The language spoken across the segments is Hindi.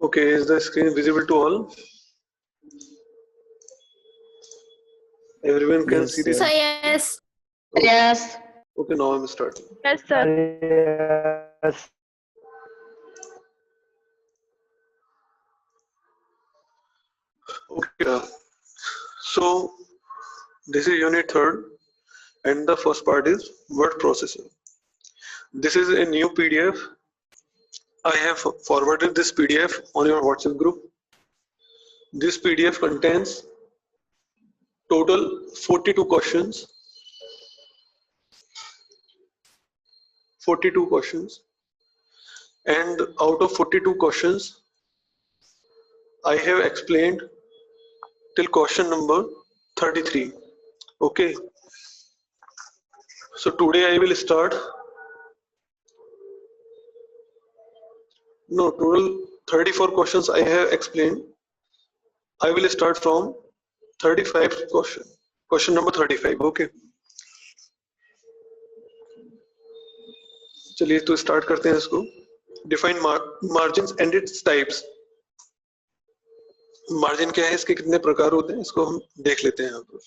Okay, is the screen visible to all? Everyone can Yes, see this? sir. Yes. Okay. Yes. Okay, now I'm starting. Yes, sir. Yes. Okay, so this is unit 3rd, and the first part is word processor. This is a new PDF. I have forwarded this PDF on your WhatsApp group. This PDF contains total 42 questions. 42 questions. And out of 42 questions, I have explained till question number 33. Okay. So today I will start. No, total 34 questions I have explained. I will start from 35 question. Question number 35. Okay. चलिए तो स्टार्ट करते हैं इसको. Define margins and its types. Margin क्या है, इसके कितने प्रकार होते हैं, इसको हम देख लेते हैं यहाँ पर.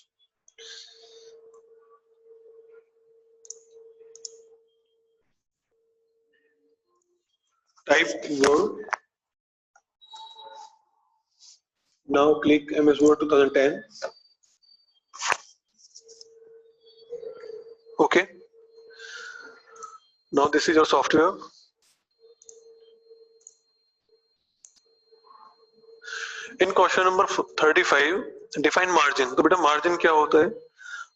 Type Word. Now click MS Word 2010. Okay. Now this is your software. In question number 35, define margin. तो बेटा मार्जिन क्या होता है?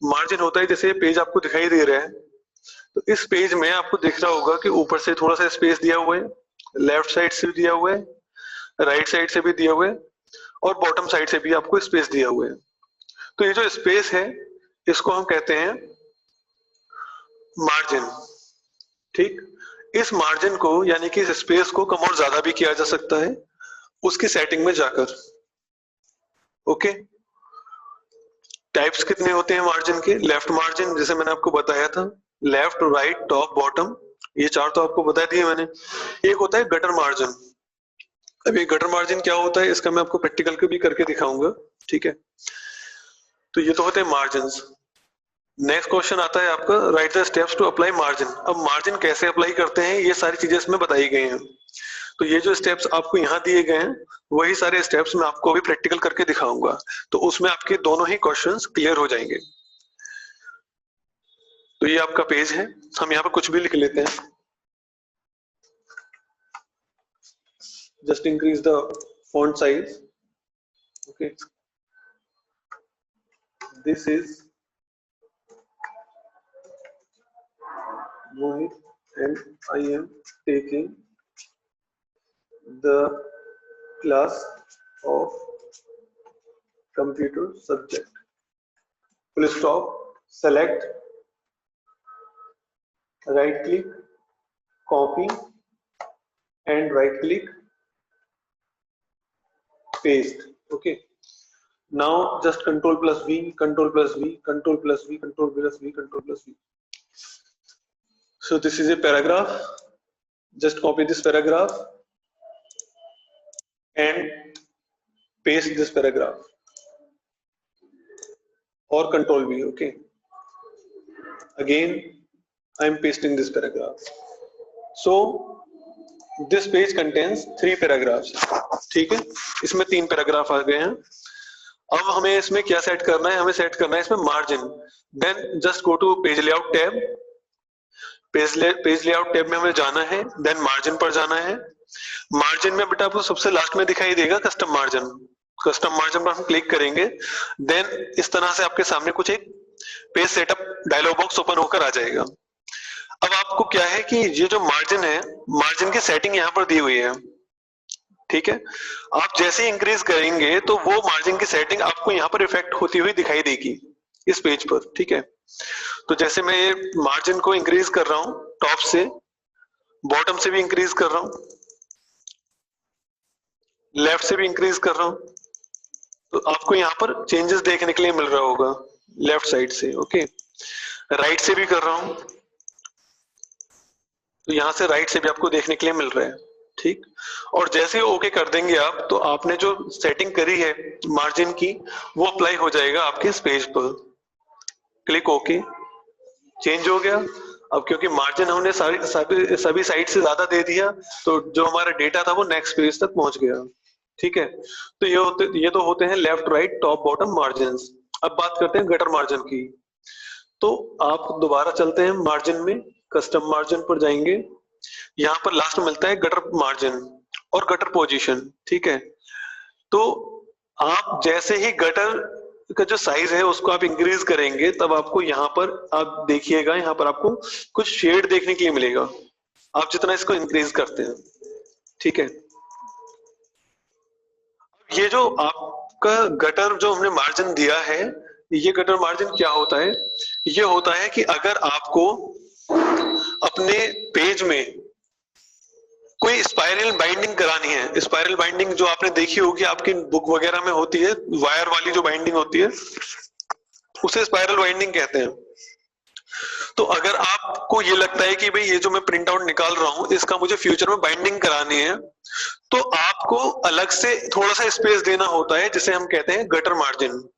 मार्जिन होता है जैसे ये पेज आपको दिखाई दे रहा है, तो इस पेज में आपको दिख रहा होगा कि ऊपर से थोड़ा सा स्पेस दिया हुआ है, लेफ्ट साइड से भी दिया हुआ है, राइट साइड से भी दिया हुआ है, और बॉटम साइड से भी आपको स्पेस दिया हुआ है. तो ये जो स्पेस है इसको हम कहते हैं मार्जिन. ठीक, इस मार्जिन को यानी कि इस स्पेस को कम और ज्यादा भी किया जा सकता है उसकी सेटिंग में जाकर. ओके. टाइप्स कितने होते हैं मार्जिन के? लेफ्ट मार्जिन जैसे मैंने आपको बताया था, लेफ्ट, राइट, टॉप, बॉटम, ये चार तो आपको बता दिए मैंने. एक होता है गटर मार्जिन. अब ये गटर मार्जिन क्या होता है इसका मैं आपको प्रैक्टिकल को भी करके दिखाऊंगा. ठीक है, तो ये तो होते हैं मार्जिन्स. नेक्स्ट क्वेश्चन आता है आपका write the steps to apply margin. अब मार्जिन कैसे अप्लाई करते हैं ये सारी चीजें इसमें बताई गई हैं. तो ये जो स्टेप्स आपको यहाँ दिए गए हैं वही सारे स्टेप्स मैं आपको अभी प्रैक्टिकल करके दिखाऊंगा, तो उसमें आपके दोनों ही क्वेश्चंस क्लियर हो जाएंगे. तो ये आपका पेज है, हम यहाँ पर कुछ भी लिख लेते हैं. Just increase the font size. Okay, this is Mohit and I am taking the class of computer subject. Full stop. Select, right click, copy and right click, paste. Okay, now just control plus V, control plus V, control plus V, control plus V, control plus V. So this is a paragraph. Just copy this paragraph and paste this paragraph, or control V. Okay, again I am pasting this paragraph. So this page contains 3 paragraphs. ठीक है, इसमें 3 पैराग्राफ आ गए हैं. अब हमें इसमें क्या सेट करना है? हमें सेट करना है इसमें margin. Then just go to page layout tab. Page layout tab में हमें जाना है, देन मार्जिन पर जाना है. मार्जिन में बेटा आपको सबसे लास्ट में दिखाई देगा कस्टम मार्जिन. कस्टम मार्जिन पर हम क्लिक करेंगे, देन इस तरह से आपके सामने कुछ एक page setup dialog box open होकर आ जाएगा. अब आपको क्या है कि ये जो मार्जिन है, मार्जिन की सेटिंग यहाँ पर दी हुई है. ठीक है, आप जैसे इंक्रीज करेंगे तो वो मार्जिन की सेटिंग आपको यहाँ पर इफेक्ट होती हुई दिखाई देगी इस पेज पर. ठीक है, तो जैसे मैं ये मार्जिन को इंक्रीज कर रहा हूं, टॉप से बॉटम से भी इंक्रीज कर रहा हूं, लेफ्ट से भी इंक्रीज कर रहा हूं, तो आपको यहाँ पर चेंजेस देखने के लिए मिल रहा होगा लेफ्ट साइड से. ओके, राइट से भी कर रहा हूं, तो यहां से राइट से भी आपको देखने के लिए मिल रहा है. ठीक। और जैसे ही ओके कर देंगे आप, तो आपने जो सेटिंग करी है मार्जिन की, वो अप्लाई हो जाएगा आपके इस पेज पर। क्लिक ओके, चेंज हो गया। अब क्योंकि मार्जिन हमने सभी साइड से ज्यादा दे दिया, तो जो हमारा डेटा था वो नेक्स्ट पेज तक पहुंच गया। ठीक है, तो ये तो होते हैं left right top bottom margin. अब बात करते हैं गटर मार्जिन की। तो आप दोबारा चलते हैं मार्जिन में, कस्टम मार्जिन पर जाएंगे। यहाँ पर लास्ट में मिलता है गटर मार्जिन और गटर पोजीशन। ठीक है, तो आप जैसे ही गटर का जो साइज है उसको आप इंक्रीज करेंगे, तब आपको यहाँ पर आप देखिएगा, यहाँ पर आपको कुछ शेड देखने के लिए मिलेगा, आप जितना इसको इंक्रीज करते हैं। ठीक है, ये जो आपका गटर जो हमने मार्जिन दिया है, ये गटर मार्जिन क्या होता है? ये होता है कि अगर आपको अपने पेज में कोई स्पाइरल बाइंडिंग करानी है, स्पाइरल बाइंडिंग जो आपने देखी होगी आपकी बुक वगैरह में होती है, वायर वाली जो बाइंडिंग होती है उसे स्पाइरल बाइंडिंग कहते हैं। तो अगर आपको ये लगता है कि भाई ये जो मैं प्रिंट आउट निकाल रहा हूं इसका मुझे फ्यूचर में बाइंडिंग करानी है, तो आपको अलग से थोड़ा सा स्पेस देना होता है, जिसे हम कहते हैं गटर मार्जिन।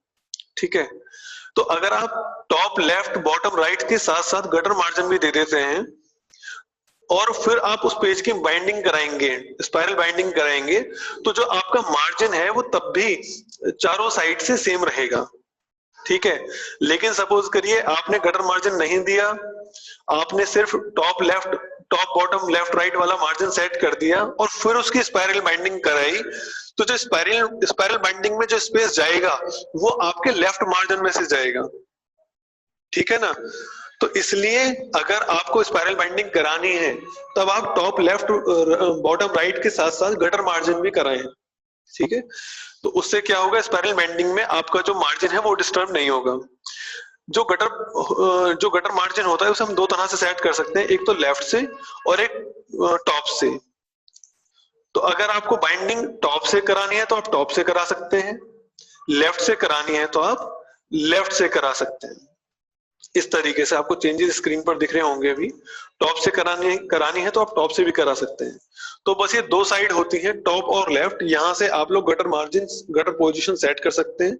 ठीक है, तो अगर आप टॉप लेफ्ट बॉटम राइट के साथ साथ गटर मार्जिन भी दे देते हैं और फिर आप उस पेज की बाइंडिंग कराएंगे, स्पाइरल बाइंडिंग कराएंगे, तो जो आपका मार्जिन है वो तब भी चारों साइड से सेम रहेगा। ठीक है, लेकिन सपोज करिए आपने गटर मार्जिन नहीं दिया, आपने सिर्फ टॉप बॉटम लेफ्ट राइट वाला मार्जिन सेट कर दिया और फिर उसकी स्पाइरल बाइंडिंग कराई, तो जो स्पाइरल बाइंडिंग में जो स्पेस जाएगा वो आपके लेफ्ट मार्जिन में से जाएगा। ठीक है ना, तो इसलिए अगर आपको स्पाइरल बाइंडिंग करानी है तब आप टॉप लेफ्ट बॉटम राइट के साथ साथ गटर मार्जिन भी कराएं। ठीक है, तो उससे क्या होगा, स्पाइरल बाइंडिंग में आपका जो मार्जिन है वो डिस्टर्ब नहीं होगा। जो गटर मार्जिन होता है उसे हम दो तरह से सेट कर सकते हैं, एक तो लेफ्ट से और एक टॉप से। तो अगर आपको बाइंडिंग टॉप से करानी है तो आप टॉप से करा सकते हैं, लेफ्ट से करानी है तो आप लेफ्ट से करा सकते हैं। इस तरीके से आपको चेंजेस स्क्रीन पर दिख रहे होंगे अभी। टॉप से करानी है तो आप टॉप से भी करा सकते हैं। तो बस ये दो साइड होती है, टॉप और लेफ्ट, यहाँ से आप लोग gutter margin gutter position set कर सकते हैं।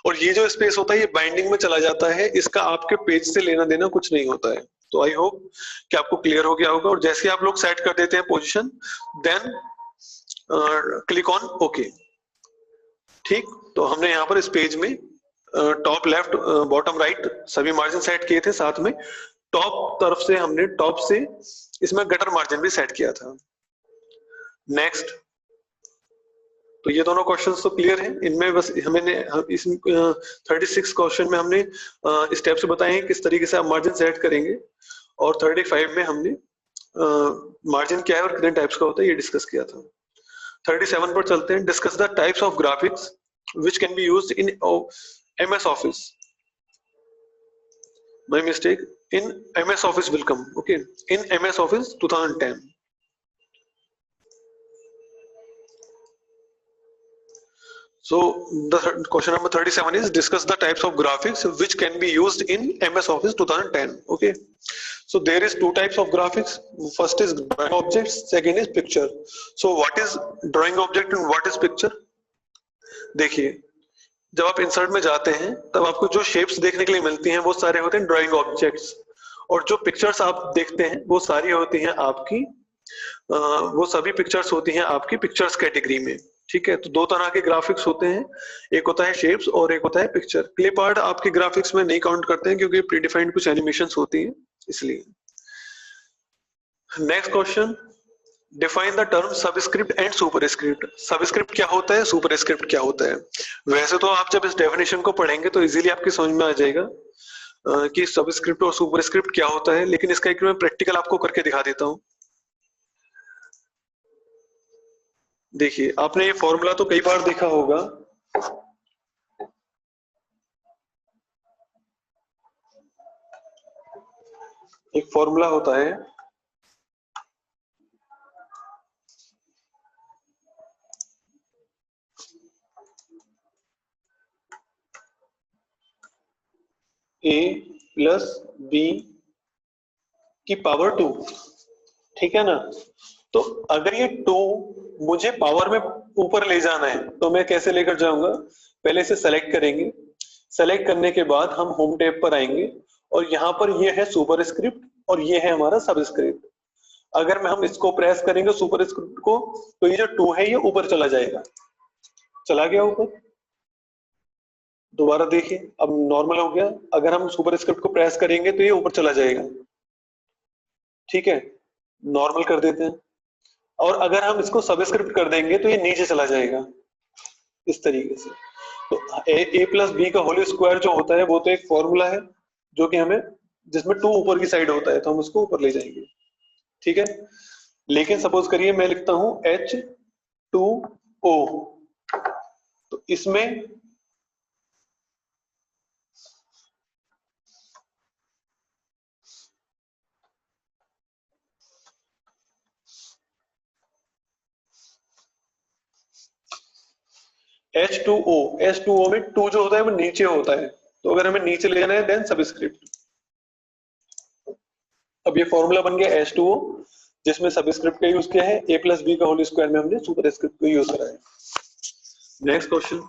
और ये जो स्पेस होता है ये बाइंडिंग में चला जाता है, इसका आपके पेज से लेना देना कुछ नहीं होता है। तो आई होप कि आपको क्लियर हो गया होगा। और जैसे आप लोग सेट कर देते हैं position, then click on okay. ठीक, तो हमने यहाँ पर इस पेज में टॉप लेफ्ट बॉटम राइट सभी मार्जिन सेट किए थे, साथ में टॉप तरफ से हमने टॉप से इसमें गटर मार्जिन भी सेट किया था। नेक्स्ट, तो ये दोनों क्वेश्चंस तो क्लियर हैं, इनमें बस हमने इस 36 क्वेश्चन में हमने स्टेप्स बताए हैं किस तरीके से आप मार्जिन सेट करेंगे, और 35 में हमने मार्जिन क्या है और कितने टाइप्स का होता है ये डिस्कस किया था। 37 पर चलते हैं, discuss the types of graphics which can be used in MS Office. My mistake, in MS Office will come, okay, in MS Office 2010. So the question number 37 is discuss the types of graphics which can be used in MS Office 2010. Okay, so there is two types of graphics. First is drawing objects, second is picture. So what is drawing object and what is picture? देखिए, जब आप इंसर्ट में जाते हैं तब आपको जो शेप्स देखने के लिए मिलती हैं वो सारे होते हैं ड्राइंग ऑब्जेक्ट्स, और जो पिक्चर्स आप देखते हैं वो सारी होती हैं आपकी वो सभी पिक्चर्स होती हैं आपकी पिक्चर्स कैटेगरी में। ठीक है, तो दो तरह के ग्राफिक्स होते हैं, एक होता है शेप्स और एक होता है पिक्चर। क्लिप आर्ट आपके ग्राफिक्स में नहीं काउंट करते हैं क्योंकि प्रीडिफाइंड कुछ एनिमेशंस होती हैं, इसलिए। Next question, define the term subscript and superscript. Subscript क्या होता है, सुपरस्क्रिप्ट क्या होता है? वैसे तो आप जब इस डेफिनेशन को पढ़ेंगे तो इजीली आपकी समझ में आ जाएगा कि सबस्क्रिप्ट और सुपरस्क्रिप्ट क्या होता है, लेकिन इसका एक मैं प्रैक्टिकल आपको करके दिखा देता हूं। देखिए, आपने ये फॉर्मूला तो कई बार देखा होगा, एक फॉर्मूला होता है a प्लस बी की पावर 2। ठीक है ना, तो अगर ये 2 मुझे पावर में ऊपर ले जाना है तो मैं कैसे लेकर जाऊंगा, पहले इसे सेलेक्ट करेंगे, सेलेक्ट करने के बाद हम होम टैब पर आएंगे और यहाँ पर ये है सुपरस्क्रिप्ट और ये है हमारा सबस्क्रिप्ट। अगर मैं हम इसको प्रेस करेंगे सुपरस्क्रिप्ट को तो ये जो 2 है ये ऊपर चला जाएगा, चला गया ऊपर। दोबारा देखिए अब नॉर्मल हो गया। अगर हम सुपरस्क्रिप्ट को प्रेस करेंगे तो ये ऊपर चला जाएगा, ठीक है, नॉर्मल कर देते हैं। और अगर हम इसको सबस्क्रिप्ट कर देंगे तो ये नीचे चला जाएगा इस तरीके से। तो a प्लस बी का होल स्क्वायर जो होता है वो तो एक फॉर्मूला है जो कि हमें, जिसमें 2 ऊपर की साइड होता है तो हम उसको ऊपर ले जाएंगे, ठीक है। लेकिन सपोज करिए मैं लिखता हूं H2O, तो इसमें H2O में 2 जो होता है वो नीचे होता है, तो अगर हमें नीचे ले जाना है देन सबस्क्रिप्ट। अब ये फॉर्मूला बन गया H2O जिसमें सबस्क्रिप्ट का यूज किया है, a प्लस बी का होल स्क्वायर में हमने सुपरस्क्रिप्ट को यूज करा है। Next question.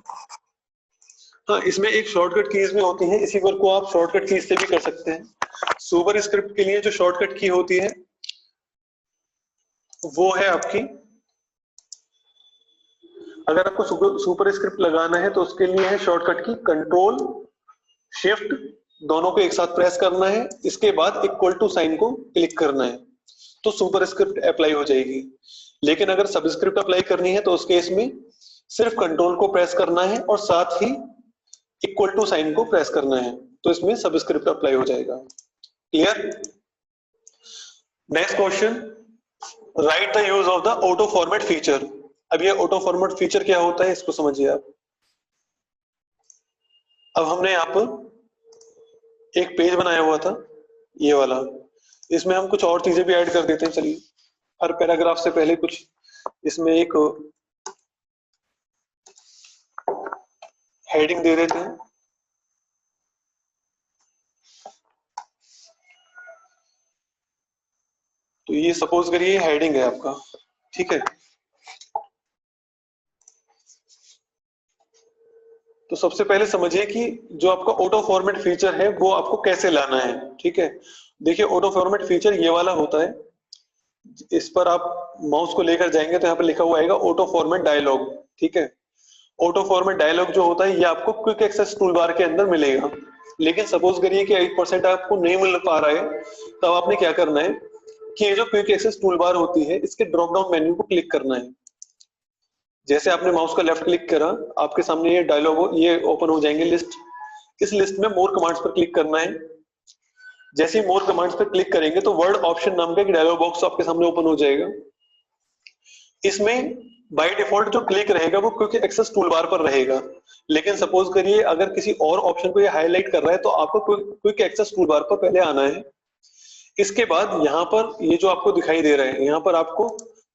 हाँ, इसमें एक शॉर्टकट कीज भी होती है, इसी वर्क को आप शॉर्टकट कीज से भी कर सकते हैं। सुपरस्क्रिप्ट के लिए जो शॉर्टकट की होती है वो है आपकी, अगर आपको सुपरस्क्रिप्ट लगाना है तो उसके लिए है शॉर्टकट की कंट्रोल शिफ्ट, दोनों को एक साथ प्रेस करना है, इसके बाद इक्वल टू साइन को क्लिक करना है तो सुपरस्क्रिप्ट अप्लाई हो जाएगी। लेकिन अगर सबस्क्रिप्ट अप्लाई करनी है तो उस केस में सिर्फ कंट्रोल को प्रेस करना है और साथ ही इक्वल टू साइन को प्रेस करना है, तो इसमें सबस्क्रिप्ट अप्लाई हो जाएगा। Clear? Next question, right the use of the auto format feature. अब ये ऑटो फॉर्मेट फीचर क्या होता है इसको समझिए आप। अब हमने यहाँ पर एक पेज बनाया हुआ था ये वाला, इसमें हम कुछ और चीजें भी ऐड कर देते हैं। चलिए हर पैराग्राफ से पहले कुछ इसमें एक हेडिंग दे देते हैं। तो ये सपोज करिए हेडिंग है आपका, ठीक है। तो सबसे पहले समझिए कि जो आपका ऑटो फॉर्मेट फीचर है वो आपको कैसे लाना है, ठीक है। देखिए ऑटो फॉर्मेट फीचर ये वाला होता है, इस पर आप माउस को लेकर जाएंगे तो यहाँ पर लिखा हुआ आएगा ऑटो फॉर्मेट डायलॉग, ठीक है। ऑटो फॉर्मेट डायलॉग जो होता है ये आपको क्विक एक्सेस टूल बार के अंदर मिलेगा। लेकिन सपोज करिए कि 8% आपको नहीं मिल पा रहा है, तब आपने क्या करना है कि ये जो क्विक एक्सेस टूल बार होती है इसके ड्रॉप डाउन मेन्यू को क्लिक करना है। जैसे आपने माउस का लेफ्ट क्लिक करा, आपके सामने ये डायलॉग ये ओपन हो जाएंगे लिस्ट। इस लिस्ट में मोर कमांड्स पर क्लिक करना है। जैसे ही मोर कमांड्स पर क्लिक करेंगे तो वर्ड ऑप्शन नाम का एक डायलॉग बॉक्स आपके सामने ओपन हो जाएगा। इसमें बाय डिफॉल्ट जो क्लिक रहेगा वो क्विक एक्सेस टूलबार पर रहेगा, लेकिन सपोज करिए अगर किसी और ऑप्शन को ये हाईलाइट कर रहा है तो आपको क्विक एक्सेस टूलबार पर पहले आना है। इसके बाद यहाँ पर ये जो आपको दिखाई दे रहा है, यहाँ पर आपको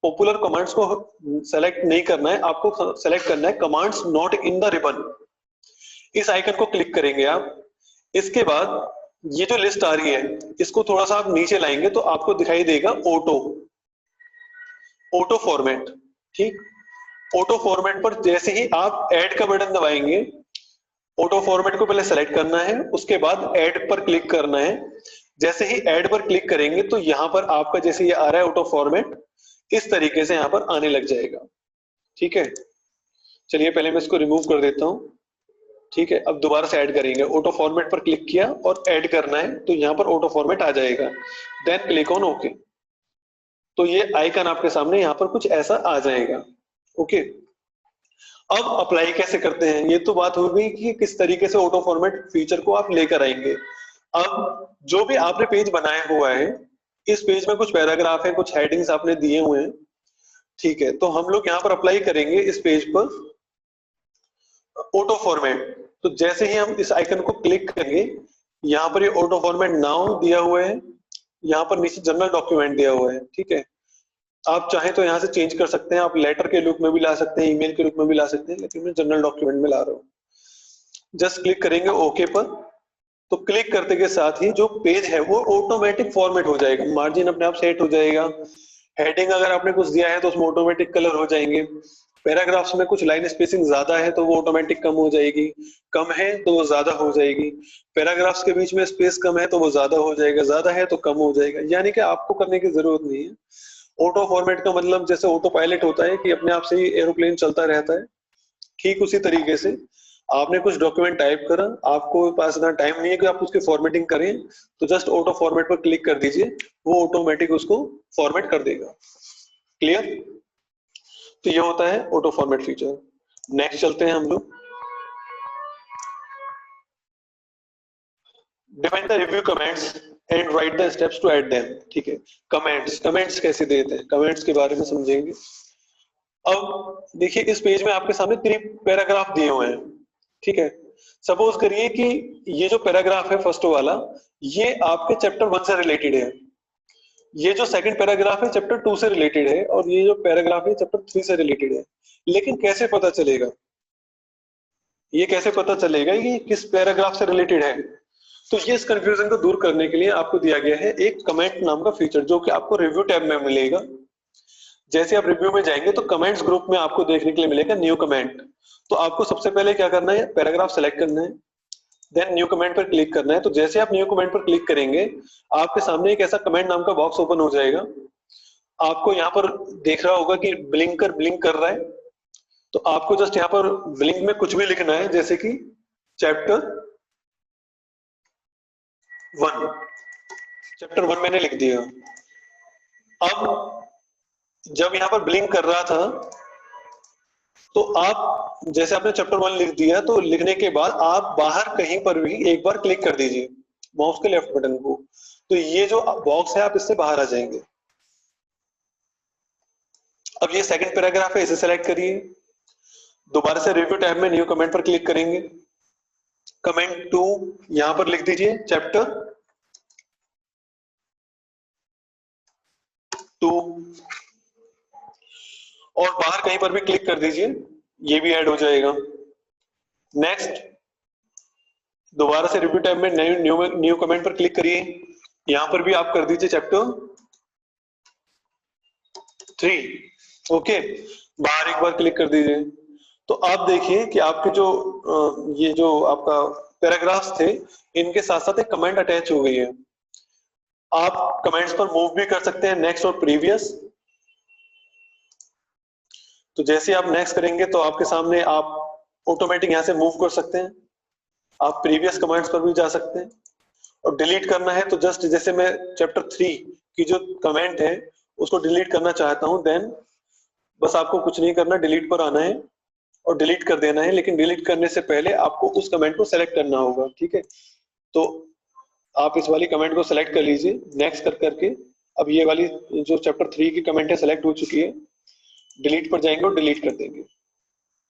पॉपुलर कमांड्स को सेलेक्ट नहीं करना है, आपको सेलेक्ट करना है commands not in the ribbon. इस आइकन को क्लिक करेंगे आप। इसके बाद ये जो लिस्ट आ रही है इसको थोड़ा सा आप नीचे लाएंगे तो आपको दिखाई देगा ऑटो फॉर्मेट, ठीक। ऑटो फॉर्मेट पर जैसे ही आप ऐड का बटन दबाएंगे, ऑटो फॉर्मेट को पहले सेलेक्ट करना है, उसके बाद ऐड पर क्लिक करना है। जैसे ही ऐड पर क्लिक करेंगे तो यहाँ पर आपका जैसे ये आ रहा है ऑटो फॉर्मेट, इस तरीके से यहाँ पर आने लग जाएगा, ठीक है। चलिए पहले मैं इसको रिमूव कर देता हूँ, ठीक है। अब दोबारा से ऐड करेंगे, ऑटो फॉर्मेट पर क्लिक किया और ऐड करना है तो यहाँ पर ऑटो फॉर्मेट आ जाएगा, देन क्लिक ऑन ओके। तो ये आइकन आपके सामने यहाँ पर कुछ ऐसा आ जाएगा, ओके। अब अप्लाई कैसे करते हैं, ये तो बात हो गई कि किस तरीके से ऑटो फॉर्मेट फीचर को आप लेकर आएंगे। अब जो भी आपने पेज बनाया हुआ है, इस पेज में कुछ पैराग्राफ है, कुछ हेडिंग्स आपने दिए हुए हैं, ठीक है। तो हम लोग यहाँ पर अप्लाई करेंगे इस पेज पर ऑटो फॉर्मेट। तो जैसे ही हम इस आइकन को क्लिक करेंगे, यहाँ पर ये ऑटो फॉर्मेट नाउ दिया हुआ है, यहाँ पर नीचे जनरल डॉक्यूमेंट दिया हुआ है, ठीक है। आप चाहें तो यहाँ से चेंज कर सकते हैं, आप लेटर के रूप में भी ला सकते हैं, ईमेल के रूप में भी ला सकते हैं, लेकिन मैं जनरल डॉक्यूमेंट में ला रहा हूँ। जस्ट क्लिक करेंगे ओके पर। तो क्लिक करते के साथ ही जो पेज है वो ऑटोमेटिक फॉर्मेट हो जाएगा, मार्जिन अपने आप सेट हो जाएगा, हेडिंग अगर आपने कुछ दिया है तो उसमें ऑटोमेटिक कलर हो जाएंगे। पैराग्राफ्स में कुछ लाइन स्पेसिंग ज्यादा है तो वो ऑटोमेटिक कम हो जाएगी, कम है तो वो ज्यादा हो जाएगी। पैराग्राफ्स के बीच में स्पेस कम है तो वो ज्यादा हो जाएगा, ज्यादा है तो कम हो जाएगा। यानी कि आपको करने की जरूरत नहीं है। ऑटो फॉर्मेट का मतलब जैसे ऑटो पायलट होता है कि अपने आप से ही एरोप्लेन चलता रहता है, ठीक उसी तरीके से आपने कुछ डॉक्यूमेंट टाइप करा, आपको पास इतना टाइम नहीं है कि आप उसकी फॉर्मेटिंग करें, तो जस्ट ऑटो फॉर्मेट पर क्लिक कर दीजिए, वो ऑटोमेटिक उसको फॉर्मेट कर देगा। क्लियर? तो ये होता है ऑटो फॉर्मेट फीचर। नेक्स्ट चलते हैं हम लोग। Define the review comments and write the steps to add them. ठीक है, कमेंट्स कैसे देते हैं, कमेंट्स के बारे में समझेंगे। अब देखिए इस पेज में आपके सामने 3 पैराग्राफ दिए हुए हैं। ठीक है, सपोज करिए कि ये जो पैराग्राफ है फर्स्ट वाला, ये आपके चैप्टर 1 से रिलेटेड है, ये जो सेकंड पैराग्राफ है चैप्टर 2 से रिलेटेड है, और ये जो पैराग्राफ है चैप्टर 3 से रिलेटेड है। लेकिन कैसे पता चलेगा, ये कैसे पता चलेगा कि किस पैराग्राफ से रिलेटेड है? तो ये इस कंफ्यूजन को दूर करने के लिए आपको दिया गया है एक कमेंट नाम का फीचर, जो कि आपको रिव्यू टैब में मिलेगा। जैसे आप रिव्यू में जाएंगे तो कमेंट्स ग्रुप में आपको देखने के लिए मिलेगा न्यू कमेंट। तो आपको सबसे पहले क्या करना है, पैराग्राफ सेलेक्ट करना है, देन न्यू कमेंट पर क्लिक करना है। तो जैसे आप न्यू कमेंट पर क्लिक करेंगे, आपके सामने एक ऐसा कमेंट नाम का बॉक्स ओपन हो जाएगा। आपको यहाँ पर देख रहा होगा कि ब्लिंक कर रहा है। तो आपको जस्ट यहाँ पर ब्लिंक में कुछ भी लिखना है, जैसे कि चैप्टर 1 मैंने लिख दिया। अब जब यहाँ पर ब्लिंक कर रहा था, तो आप जैसे आपने चैप्टर 1 लिख दिया, तो लिखने के बाद आप बाहर कहीं पर भी एक बार क्लिक कर दीजिए माउस के लेफ्ट बटन को, तो ये जो बॉक्स है आप इससे बाहर आ जाएंगे। अब ये सेकंड पैराग्राफ है, इसे सेलेक्ट करिए, दोबारा से रिव्यू टैब में न्यू कमेंट पर क्लिक करेंगे, कमेंट 2 यहां पर लिख दीजिए चैप्टर 2, और बाहर कहीं पर भी क्लिक कर दीजिए, ये भी ऐड हो जाएगा। नेक्स्ट, दोबारा से रिव्यू टैब में न्यू कमेंट पर क्लिक करिए, यहां पर भी आप कर दीजिए चैप्टर 3। ओके, बाहर एक बार क्लिक कर दीजिए। तो आप देखिए कि आपके जो ये जो आपका पैराग्राफ्स थे, इनके साथ साथ एक कमेंट अटैच हो गई है। आप कमेंट्स पर मूव भी कर सकते हैं, नेक्स्ट और प्रीवियस। तो जैसे आप नेक्स्ट करेंगे तो आपके सामने आप ऑटोमेटिक यहां से मूव कर सकते हैं। आप प्रीवियस कमेंट्स पर भी जा सकते हैं, और डिलीट करना है तो जस्ट जैसे मैं चैप्टर 3 की जो कमेंट है उसको डिलीट करना चाहता हूं, देन बस आपको कुछ नहीं करना, डिलीट पर आना है और डिलीट कर देना है। लेकिन डिलीट करने से पहले आपको उस कमेंट को सेलेक्ट करना होगा। ठीक है, तो आप इस वाली कमेंट को सेलेक्ट कर लीजिए नेक्स्ट कर करके। अब ये वाली जो चैप्टर 3 की कमेंट है सेलेक्ट हो चुकी है, डिलीट पर जाएंगे और डिलीट कर देंगे,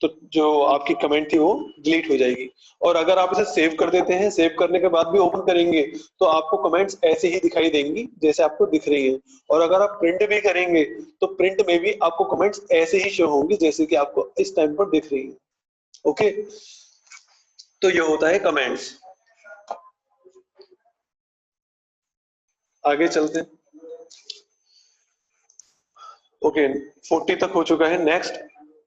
तो जो आपकी कमेंट थी वो डिलीट हो जाएगी। और अगर आप इसे सेव कर देते हैं, सेव करने के बाद भी ओपन करेंगे तो आपको कमेंट्स ऐसे ही दिखाई देंगी जैसे आपको दिख रही है। और अगर आप प्रिंट भी करेंगे तो प्रिंट में भी आपको कमेंट्स ऐसे ही शो होंगी जैसे कि आपको इस टाइम पर दिख रही है। ओके, तो ये होता है कमेंट्स। आगे चलते हैं। ओके, 40 तक हो चुका है। Next,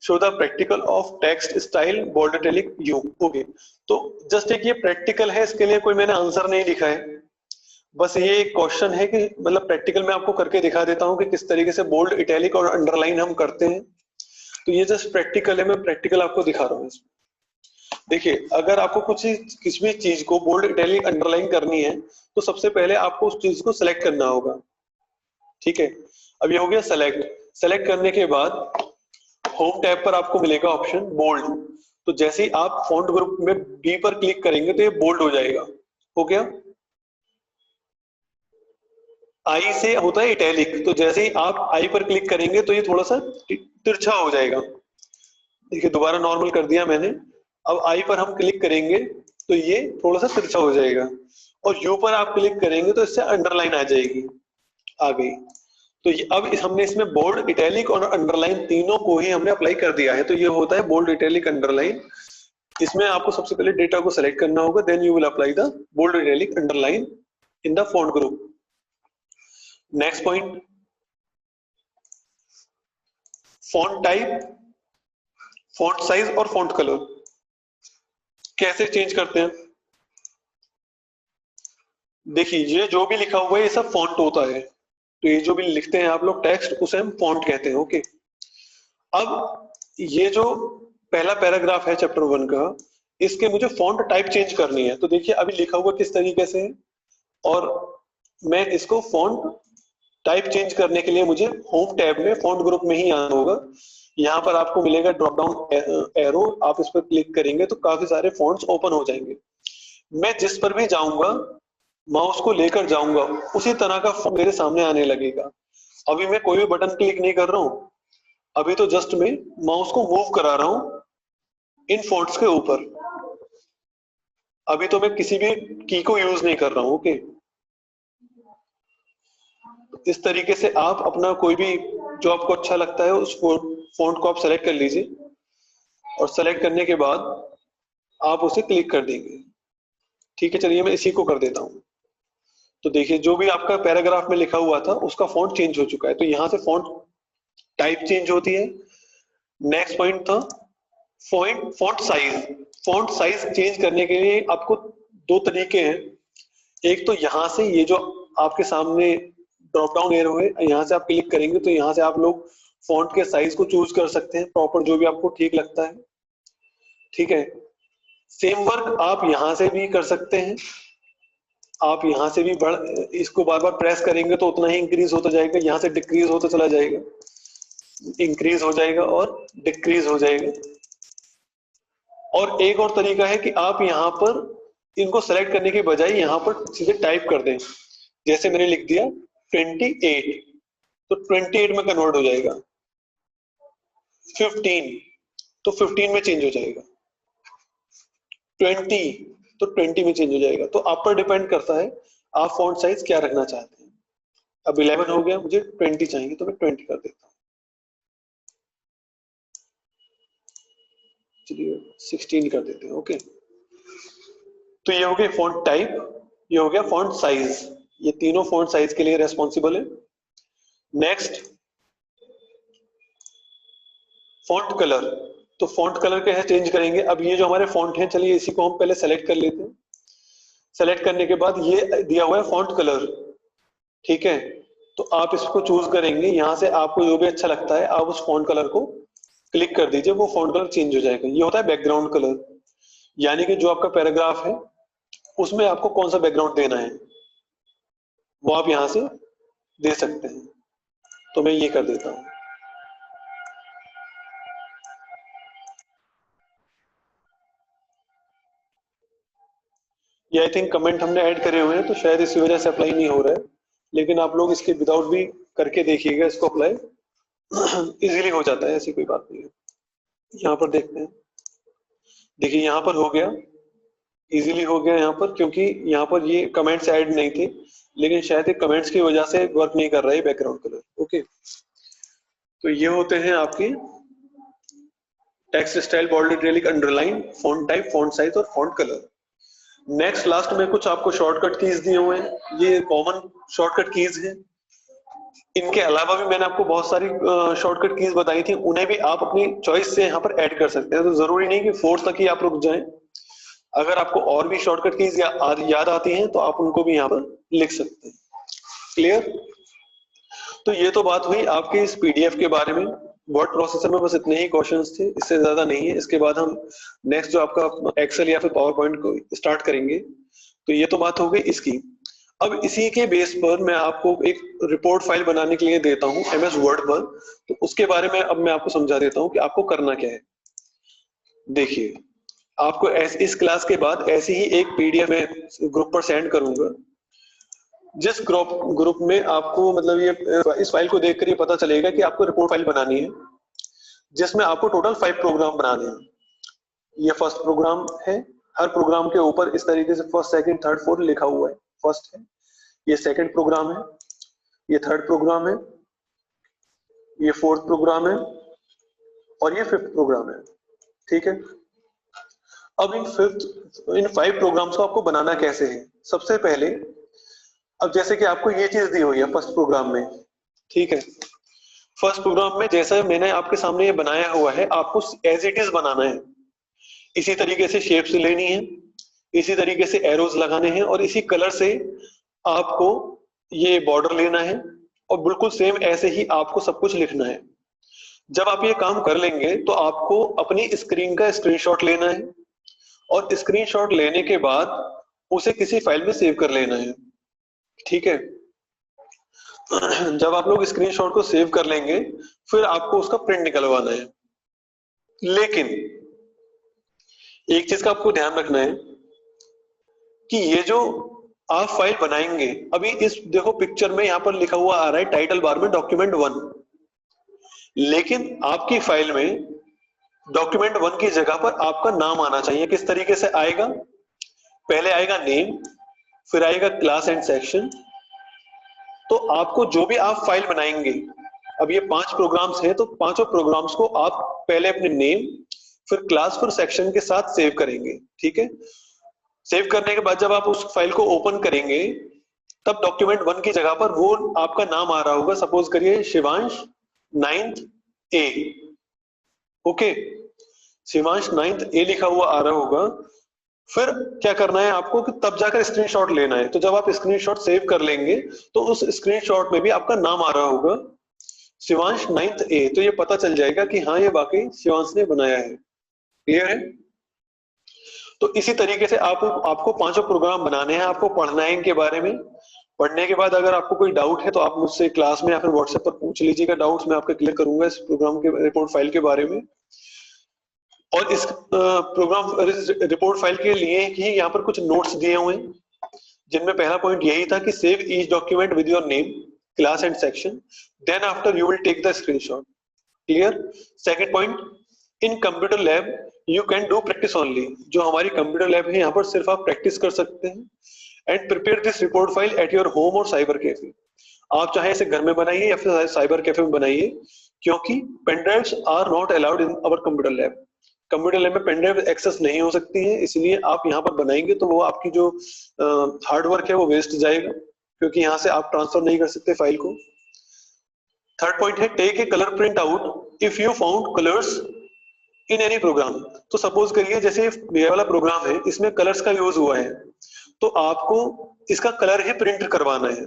show the practical of text style bold italic you. Okay, तो जस्ट एक ये प्रैक्टिकल है, इसके लिए कोई मैंने आंसर नहीं लिखा है, बस ये एक क्वेश्चन है कि मतलब प्रैक्टिकल में आपको करके दिखा देता हूं कि किस तरीके से बोल्ड इटैलिक और अंडरलाइन हम करते हैं। तो ये जस्ट प्रैक्टिकल है, मैं प्रैक्टिकल आपको दिखा रहा हूँ। देखिए, अगर आपको किसी भी चीज को बोल्ड इटैलिक अंडरलाइन करनी है तो सबसे पहले आपको उस चीज को सिलेक्ट करना होगा। ठीक है, अब ये हो गया सेलेक्ट करने के बाद होम टैब पर आपको मिलेगा ऑप्शन बोल्ड। तो जैसे ही आप फॉन्ट ग्रुप में बी पर क्लिक करेंगे तो ये बोल्ड हो जाएगा। हो गया। आई से होता है इटैलिक, तो जैसे ही आप आई पर क्लिक करेंगे तो ये थोड़ा सा तिरछा हो जाएगा। देखिए, दोबारा नॉर्मल कर दिया मैंने। अब आई पर हम क्लिक करेंगे तो ये थोड़ा सा तिरछा हो जाएगा, और यू पर आप क्लिक करेंगे तो इससे अंडरलाइन आ जाएगी, आ गई। तो ये अब हमने इसमें बोल्ड इटैलिक और अंडरलाइन तीनों को ही हमने अप्लाई कर दिया है। तो ये होता है बोल्ड इटैलिक अंडरलाइन। इसमें आपको सबसे पहले डेटा को सेलेक्ट करना होगा, then you will apply the bold italic underline in the font group. Next point, font type, font size और फॉन्ट कलर कैसे चेंज करते हैं? देखिए ये जो भी लिखा हुआ है ये सब फॉन्ट होता है, तो ये जो भी लिखते हैं आप लोग टेक्स्ट उसे हम फॉन्ट कहते हैं। ओके, अब ये जो पहला पैराग्राफ है चैप्टर 1 का, इसके मुझे फॉन्ट टाइप चेंज करनी है। तो देखिए अभी लिखा हुआ किस तरीके से है, और मैं इसको फॉन्ट टाइप चेंज करने के लिए मुझे होम टैब में फॉन्ट ग्रुप में ही आना होगा। यहाँ पर आपको मिलेगा ड्रॉप डाउन एरो, आप इस पर क्लिक करेंगे तो काफी सारे फॉन्ट्स ओपन हो जाएंगे। मैं जिस पर भी जाऊंगा, माउस को लेकर जाऊंगा, उसी तरह का फॉन्ट मेरे सामने आने लगेगा। अभी मैं कोई भी बटन क्लिक नहीं कर रहा हूँ, अभी तो जस्ट मैं माउस को मूव करा रहा हूँ इन फॉन्ट्स के ऊपर। अभी तो मैं किसी भी की को यूज नहीं कर रहा हूँ। ओके, इस तरीके से आप अपना कोई भी जो आपको अच्छा लगता है उस फॉन्ट को आप सेलेक्ट कर लीजिए, और सेलेक्ट करने के बाद आप उसे क्लिक कर देंगे। ठीक है, चलिए मैं इसी को कर देता हूँ। तो देखिए जो भी आपका पैराग्राफ में लिखा हुआ था उसका फॉन्ट चेंज हो चुका है। तो यहाँ से फॉन्ट टाइप चेंज होती है। नेक्स्ट पॉइंट था font size. Font size change करने के लिए आपको दो तरीके हैं। एक तो यहाँ से ये जो आपके सामने ड्रॉप डाउन एरो है, यहाँ से आप क्लिक करेंगे तो यहाँ से आप लोग फॉन्ट के साइज को चूज कर सकते हैं प्रॉपर, जो भी आपको ठीक लगता है। ठीक है, सेम वर्क आप यहाँ से भी कर सकते हैं। आप यहाँ से भी इसको बार बार प्रेस करेंगे तो उतना ही इंक्रीज होता जाएगा, यहाँ से डिक्रीज होता चला जाएगा, इंक्रीज हो जाएगा और डिक्रीज हो जाएगा। और एक और तरीका है कि आप यहाँ पर इनको सेलेक्ट करने के बजाय यहाँ पर सीधे टाइप कर दें। जैसे मैंने लिख दिया 28, तो 28 में कन्वर्ट हो जाएगा। 15 तो 15 में चेंज हो जाएगा। 20 तो 20 में चेंज हो जाएगा। तो आप पर डिपेंड करता है आप फॉन्ट साइज क्या रखना चाहते हैं। अब 11 हो गया, मुझे 20 चाहिए तो मैं 20 कर देता हूँ। चलिए 16 कर देते हैं। ओके, तो ये हो गया फॉन्ट टाइप, ये हो गया फॉन्ट साइज। ये तीनों फॉन्ट साइज के लिए रेस्पॉन्सिबल है। Next font colour. तो फॉन्ट कलर कैसे चेंज करेंगे? अब ये जो हमारे फॉन्ट हैं, चलिए इसी को हम पहले सेलेक्ट कर लेते हैं। सेलेक्ट करने के बाद ये दिया हुआ है फॉन्ट कलर, ठीक है, तो आप इसको चूज करेंगे। यहाँ से आपको जो भी अच्छा लगता है आप उस फॉन्ट कलर को क्लिक कर दीजिए, वो फॉन्ट कलर चेंज हो जाएगा। ये होता है बैकग्राउंड कलर, यानी कि जो आपका पैराग्राफ है उसमें आपको कौन सा बैकग्राउंड देना है वो आप यहाँ से दे सकते हैं। तो मैं ये कर देता हूँ। ये आई थिंक कमेंट हमने ऐड करे हुए हैं तो शायद इसी वजह से अप्लाई नहीं हो रहा है, लेकिन आप लोग इसके विदाउट भी करके देखिएगा, इसको अप्लाई इजीली हो जाता है, ऐसी कोई बात नहीं है। यहाँ पर देखते हैं, देखिए यहाँ पर हो गया, इजीली हो गया यहाँ पर, क्योंकि यहाँ पर ये कमेंट्स ऐड नहीं थे, लेकिन शायद ये कमेंट्स की वजह से वर्क नहीं कर रहा है बैकग्राउंड कलर। ओके, तो ये होते हैं आपके text style, bold, italic, underline, font type, font size और फॉन्ट कलर। नेक्स्ट लास्ट में कुछ आपको शॉर्टकट कीज दिए हुए हैं, ये कॉमन शॉर्टकट कीज हैं। इनके अलावा भी मैंने आपको बहुत सारी शॉर्टकट कीज बताई थी, उन्हें भी आप अपनी चॉइस से यहाँ पर ऐड कर सकते हैं। तो जरूरी नहीं कि 4 तक ही आप रुक जाएं। अगर आपको और भी शॉर्टकट कीज याद आती हैं तो आप उनको भी यहाँ पर लिख सकते हैं। क्लियर? तो ये तो बात हुई आपके इस पीडीएफ के बारे में। वर्ड प्रोसेसर में बस इतने ही क्वेश्चंस थे, इससे ज्यादा नहीं है। इसके बाद हम नेक्स्ट जो आपका एक्सेल या फिर पावर पॉइंट को स्टार्ट करेंगे। तो ये तो बात हो गई इसकी। अब इसी के बेस पर मैं आपको एक रिपोर्ट फाइल बनाने के लिए देता हूं एमएस वर्ड पर। तो उसके बारे में अब मैं आपको समझा देता हूं कि आपको करना क्या है। देखिए, आपको इस क्लास के बाद ऐसी ही एक पीडीएफ में ग्रुप पर सेंड करूंगा, जिस ग्रुप में आपको मतलब ये इस फाइल को देखकर ये पता चलेगा कि आपको रिपोर्ट फाइल बनानी है, जिसमें आपको टोटल 5 प्रोग्राम बनाने हैं। ये फर्स्ट प्रोग्राम है। हर प्रोग्राम के ऊपर इस तरीके से फर्स्ट, सेकंड, थर्ड, फोर्थ लिखा हुआ है। फर्स्ट है, ये सेकंड प्रोग्राम है, ये थर्ड प्रोग्राम है, ये फोर्थ प्रोग्राम है और ये फिफ्थ प्रोग्राम है। ठीक है, अब इन 5 प्रोग्राम्स को आपको बनाना कैसे है? सबसे पहले, अब जैसे कि आपको ये चीज दी हुई है फर्स्ट प्रोग्राम में, ठीक है, फर्स्ट प्रोग्राम में जैसा मैंने आपके सामने ये बनाया हुआ है, आपको एज इट इज बनाना है। इसी तरीके से शेप्स लेनी है, इसी तरीके से एरोज लगाने हैं, और इसी कलर से आपको ये बॉर्डर लेना है, और बिल्कुल सेम ऐसे ही आपको सब कुछ लिखना है। जब आप ये काम कर लेंगे तो आपको अपनी स्क्रीन का स्क्रीनशॉट लेना है, और स्क्रीनशॉट लेने के बाद उसे किसी फाइल में सेव कर लेना है। ठीक है, जब आप लोग स्क्रीनशॉट को सेव कर लेंगे फिर आपको उसका प्रिंट निकलवाना है। लेकिन एक चीज का आपको ध्यान रखना है कि ये जो आप फाइल बनाएंगे, अभी इस देखो पिक्चर में यहां पर लिखा हुआ आ रहा है टाइटल बार में डॉक्यूमेंट 1, लेकिन आपकी फाइल में डॉक्यूमेंट 1 की जगह पर आपका नाम आना चाहिए। किस तरीके से आएगा? पहले आएगा नेम, फिर आएगा क्लास एंड सेक्शन। तो आपको जो भी आप फाइल बनाएंगे, अब ये 5 प्रोग्राम्स हैं, तो पांचों प्रोग्राम्स को आप पहले अपने नेम, फिर क्लास, फिर सेक्शन के साथ सेव करेंगे। ठीक है, सेव करने के बाद जब आप उस फाइल को ओपन करेंगे तब डॉक्यूमेंट 1 की जगह पर वो आपका नाम आ रहा होगा। सपोज करिए Shivansh 9th A। Okay, Shivansh 9th A लिखा हुआ आ रहा होगा। फिर क्या करना है आपको कि तब जाकर स्क्रीनशॉट लेना है। तो जब आप स्क्रीनशॉट सेव कर लेंगे तो उस स्क्रीनशॉट में भी आपका नाम आ रहा होगा शिवांश 9th A, तो ये पता चल जाएगा कि हाँ ये वाकई शिवांश ने बनाया है। क्लियर है? तो इसी तरीके से आपको पांचों प्रोग्राम बनाने हैं, आपको पढ़ना है इनके बारे में। पढ़ने के बाद अगर आपको कोई डाउट है तो आप मुझसे क्लास में या फिर व्हाट्सएप पर पूछ लीजिएगा डाउट्स, मैं आपके क्लियर करूंगा इस प्रोग्राम के रिपोर्ट फाइल के बारे में। और इस प्रोग्राम रिपोर्ट फाइल के लिए ही यहाँ पर कुछ नोट्स दिए हुए हैं, जिनमें पहला पॉइंट यही था कि save each document with your name, class and section, then after you will take the screenshot. Clear? Second point, in computer lab you can do practice only. जो हमारी कंप्यूटर लैब है यहाँ पर सिर्फ आप प्रैक्टिस कर सकते हैं। And prepare this report file at your home और साइबर कैफे। आप चाहे इसे घर में बनाइए या फिर साइबर कैफे में बनाइए, क्योंकि pendrives are not allowed in our computer lab. Computer lab में पेनड्राइव एक्सेस नहीं हो सकती है, इसलिए आप यहाँ पर बनाएंगे तो वो आपकी जो हार्ड वर्क है वो वेस्ट जाएगा, क्योंकि यहाँ से आप ट्रांसफर नहीं कर सकते फाइल को। थर्ड पॉइंट है take a colour print out if you found colours in any program. तो सपोज करिए जैसे ये वाला प्रोग्राम है, इसमें कलर्स का यूज हुआ है, तो आपको इसका कलर ही प्रिंट करवाना है।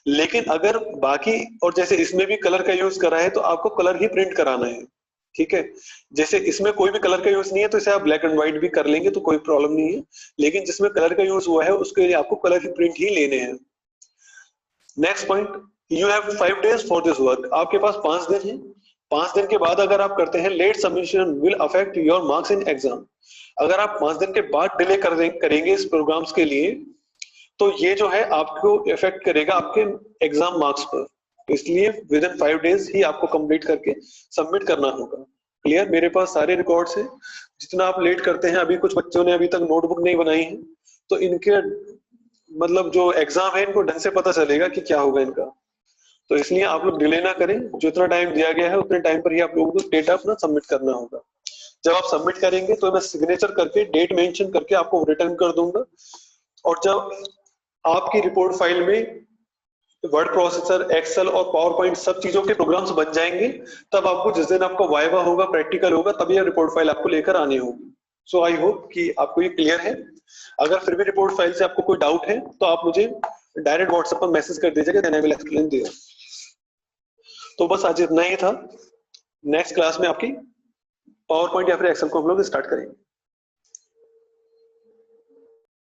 लेकिन अगर बाकी, और जैसे इसमें भी कलर का यूज करा है तो आपको कलर ही प्रिंट कराना है। ठीक है, जैसे इसमें कोई भी कलर का यूज नहीं है तो इसे आप ब्लैक एंड व्हाइट भी कर लेंगे तो कोई प्रॉब्लम नहीं है, लेकिन जिसमें कलर का यूज हुआ है उसके लिए आपको कलर ही प्रिंट ही लेने हैं। Next point, you have 5 days for this work. आपके पास 5 दिन है। 5 दिन के बाद अगर आप करते हैं, late submission will affect your marks in exam. अगर आप 5 दिन के बाद डिले करेंगे इस प्रोग्राम्स के लिए, तो ये जो है आपको इफेक्ट करेगा आपके एग्जाम मार्क्स पर। इसलिए विद इन 5 days ही आपको कंप्लीट करके सबमिट करना होगा। क्लियर? मेरे पास सारे रिकॉर्ड्स हैं। जितना आप लेट करते हैं, अभी कुछ बच्चों ने अभी तक नोटबुक नहीं बनाई है, तो इनके मतलब जो एग्जाम है इनको ढंग से पता चलेगा कि क्या होगा इनका। तो इसलिए आप लोग डिले ना करें, जितना टाइम दिया गया है उतने टाइम पर ही आप लोगों को डेटा अपना सबमिट करना होगा। जब आप सबमिट करेंगे तो मैं सिग्नेचर करके डेट मेंशन करके आपको रिटर्न कर दूंगा। और जब आपकी रिपोर्ट फाइल में वर्ड प्रोसेसर, एक्सेल और पावर पॉइंट सब चीजों के प्रोग्राम्स बन जाएंगे, तब आपको जिस दिन आपका वाइवा होगा, प्रैक्टिकल होगा, तब ये रिपोर्ट फाइल आपको लेकर आनी होगी। सो आई होप कि आपको ये क्लियर है। अगर फिर भी रिपोर्ट फाइल से आपको कोई डाउट है तो आप मुझे डायरेक्ट व्हाट्सएप पर मैसेज कर दीजिएगा, then I will explain there. तो बस आज इतना ही था। नेक्स्ट क्लास में आपकी पावर पॉइंट या फिर एक्सेल को हम लोग स्टार्ट करेंगे।